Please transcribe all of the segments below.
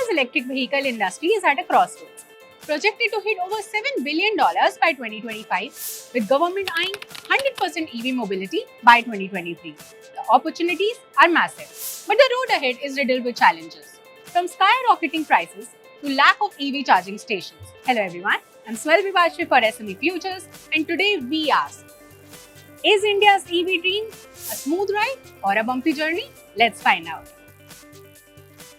India's electric vehicle industry is at a crossroads, projected to hit over $7 billion by 2025, with government eyeing 100% EV mobility by 2023. The opportunities are massive, but the road ahead is riddled with challenges, from skyrocketing prices to lack of EV charging stations. Hello everyone, I'm Swelvi Bajpai for SME Futures, and today we ask, is India's EV dream a smooth ride or a bumpy journey? Let's find out.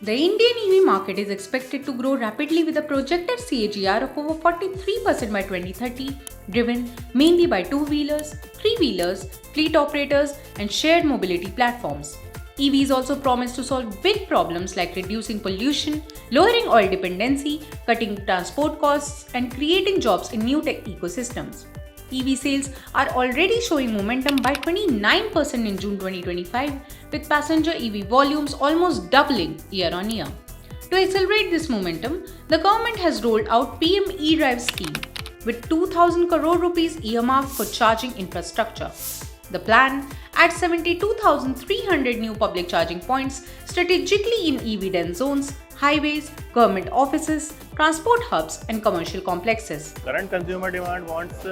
The Indian EV market is expected to grow rapidly with a projected CAGR of over 43% by 2030, driven mainly by two-wheelers, three-wheelers, fleet operators, and shared mobility platforms. EVs also promise to solve big problems like reducing pollution, lowering oil dependency, cutting transport costs, and creating jobs in new tech ecosystems. EV sales are already showing momentum by 29% in June 2025, with passenger EV volumes almost doubling year on year. To accelerate this momentum, the government has rolled out PM E-Drive scheme with 2,000 crore rupees earmarked for charging infrastructure. The plan adds 72,300 new public charging points strategically in EV-dense zones, highways, government offices, transport hubs, and commercial complexes. Current consumer demand wants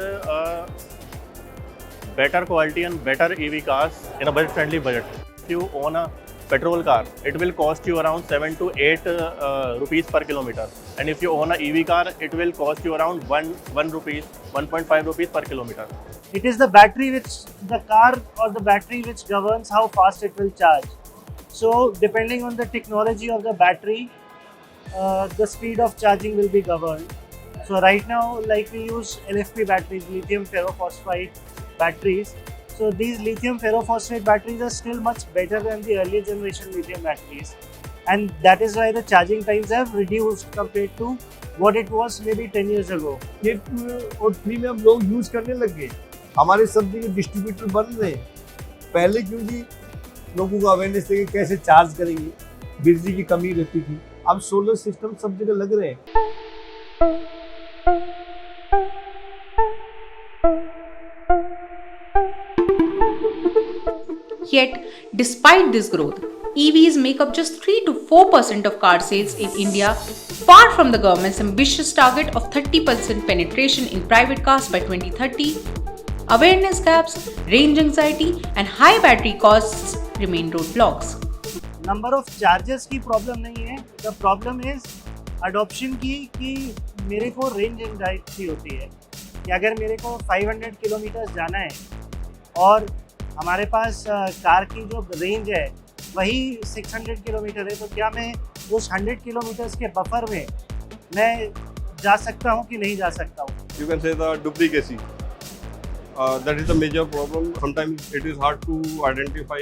better quality and better EV cars in a budget-friendly budget. If you own a petrol car, it will cost you around 7 to 8 rupees per kilometer. And if you own an EV car, it will cost you around 1.5 rupees per kilometer. It is the battery the car or the battery which governs how fast it will charge. So depending on the technology of the battery, the speed of charging will be governed. So right now, like we use LFP batteries, lithium ferrophosphate batteries. So these lithium ferrophosphate batteries are still much better than the earlier generation lithium batteries. And that is why the charging times have reduced compared to what it was maybe 10 years ago. ये 2 और 3 में हम लोग use करने लग गए। हमारे सब्जी के डिस्ट्रीब्यूटर बन रहे हैं। पहले क्योंकि लोगों को अवेयरनेस थे कि कैसे चार्ज करेंगे, बिजली की कमी रहती थी। अब सोलर सिस्टम सब जगह लग रहे हैं। Yet, despite this growth, EVs make up just 3 to 4% of car sales in India, far from the government's ambitious target of 30% penetration in private cars by 2030. Awareness gaps, range anxiety, and high battery costs remain roadblocks. Number of charges की problem नहीं है, the problem is adoption की कि मेरे को range anxiety होती है कि अगर मेरे को 500 किलोमीटर जाना है और हमारे पास कार की जो रेंज है वही 600 किलोमीटर है, तो क्या मैं उस 100 किलोमीटर्स के बफर में मैं जा सकता हूँ कि नहीं जा सकता हूँ. You can say the duplicacy. That is the major problem. Sometimes it is hard to identify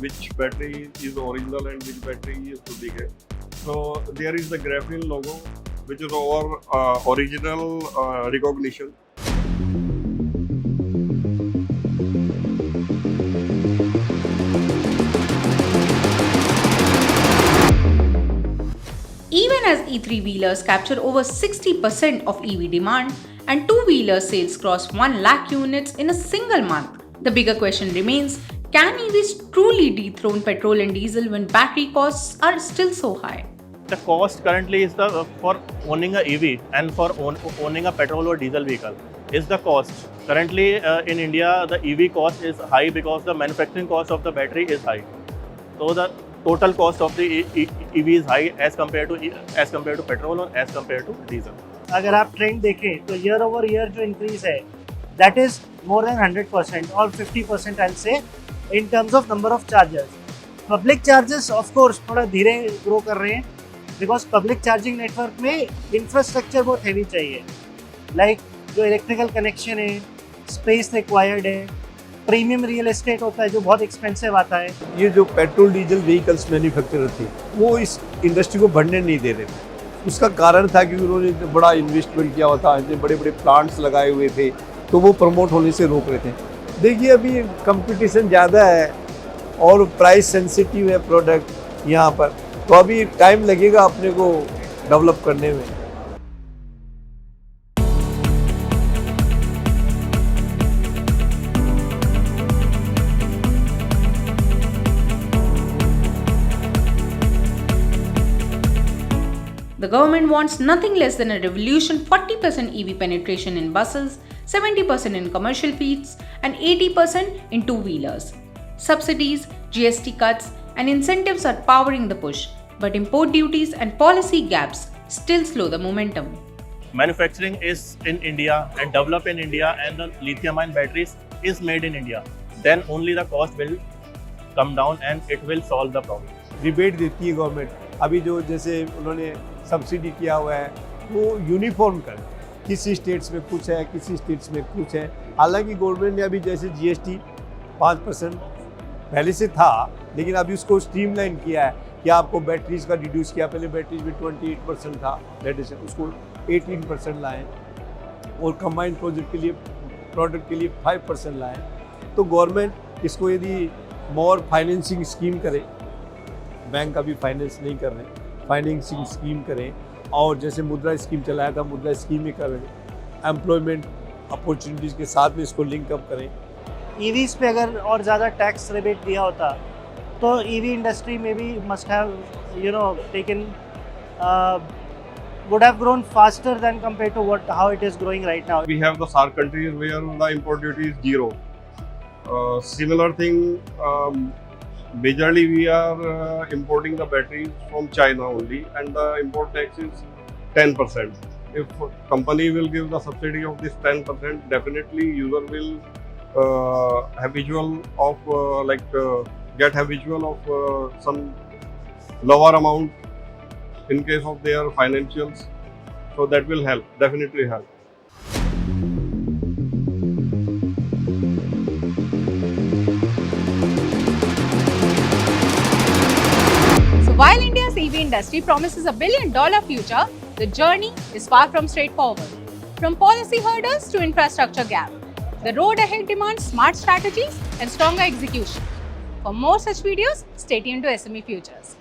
which battery is original and which battery is duplicate. So there is the graphene logo, which is our original recognition. Even as E3 wheelers capture over 60% of EV demand, and two-wheeler sales cross 1 lakh units in a single month, the bigger question remains, can EVs truly dethrone petrol and diesel when battery costs are still so high? The cost currently is for owning a EV and for owning a petrol or diesel vehicle is the cost. Currently in India, the EV cost is high because the manufacturing cost of the battery is high. So the total cost of the EV is high as compared to petrol or as compared to diesel. अगर आप trend देखें तो year over year जो increase है that is more than 100% और 50% आई से in terms of number of chargers. Public chargers of course थोड़ा धीरे ग्रो कर रहे हैं बिकॉज पब्लिक चार्जिंग नेटवर्क में इंफ्रास्ट्रक्चर बहुत हैवी चाहिए, लाइक जो इलेक्ट्रिकल कनेक्शन है, स्पेस रिक्वायर्ड है, प्रीमियम रियल एस्टेट होता है जो बहुत एक्सपेंसिव आता है. ये जो पेट्रोल डीजल व्हीकल्स मैन्युफैक्चरर थे वो इस इंडस्ट्री को बढ़ने नहीं दे रहे थे. उसका कारण था कि उन्होंने इतना बड़ा इन्वेस्टमेंट किया हुआ था, इतने बड़े बड़े प्लांट्स लगाए हुए थे, तो वो प्रमोट होने से रोक रहे थे. देखिए अभी कंपटीशन ज़्यादा है और प्राइस सेंसिटिव है प्रोडक्ट यहाँ पर, तो अभी टाइम लगेगा अपने को डेवलप करने में. The government wants nothing less than a revolution: 40% EV penetration in buses, 70% in commercial fleets, and 80% in two-wheelers. Subsidies, GST cuts, and incentives are powering the push, but import duties and policy gaps still slow the momentum. Manufacturing is in India and developed in India, and the lithium-ion batteries is made in India. Then only the cost will come down and it will solve the problem. Rebate देती है government. अभी जो जैसे उन्होंने subsidy किया हुआ है वो यूनिफॉर्म कर, किसी स्टेट्स में कुछ है, किसी स्टेट्स में कुछ है. हालांकि गवर्नमेंट ने अभी जैसे GST 5% पहले से था, लेकिन अभी उसको स्ट्रीमलाइन किया है कि आपको बैटरीज का रिड्यूस किया. पहले बैटरीज में 28% था रेडिशन, उसको 18% लाएँ, और कंबाइंड प्रोडक्ट के लिए 5% लाएँ. तो गवर्नमेंट इसको यदि मोर फाइनेंसिंग स्कीम करे, बैंक अभी फाइनेंस नहीं कर रहे, फाइनेंसिंग स्कीम करें, और जैसे मुद्रा स्कीम चलाया था मुद्रा स्कीम में करें, एम्प्लॉयमेंट अपॉर्चुनिटीज़ के साथ में इसको लिंक अप करें. EVs पे अगर और ज़्यादा टैक्स रिबेट दिया होता तो EV इंडस्ट्री में भी must have taken would have grown faster than compared to how it is growing right now. We have the SAARC countries where the import duty is 0. Similar thing, majorly we are importing the batteries from China only, and the import tax is 10%. If company will give the subsidy of this 10%, definitely user will habitual of get habitual of some lower amount in case of their financials. So that will help, definitely help. So while India's EV industry promises $1 billion future, the journey is far from straightforward. From policy hurdles to infrastructure gap, the road ahead demands smart strategies and stronger execution. For more such videos, stay tuned to SME Futures.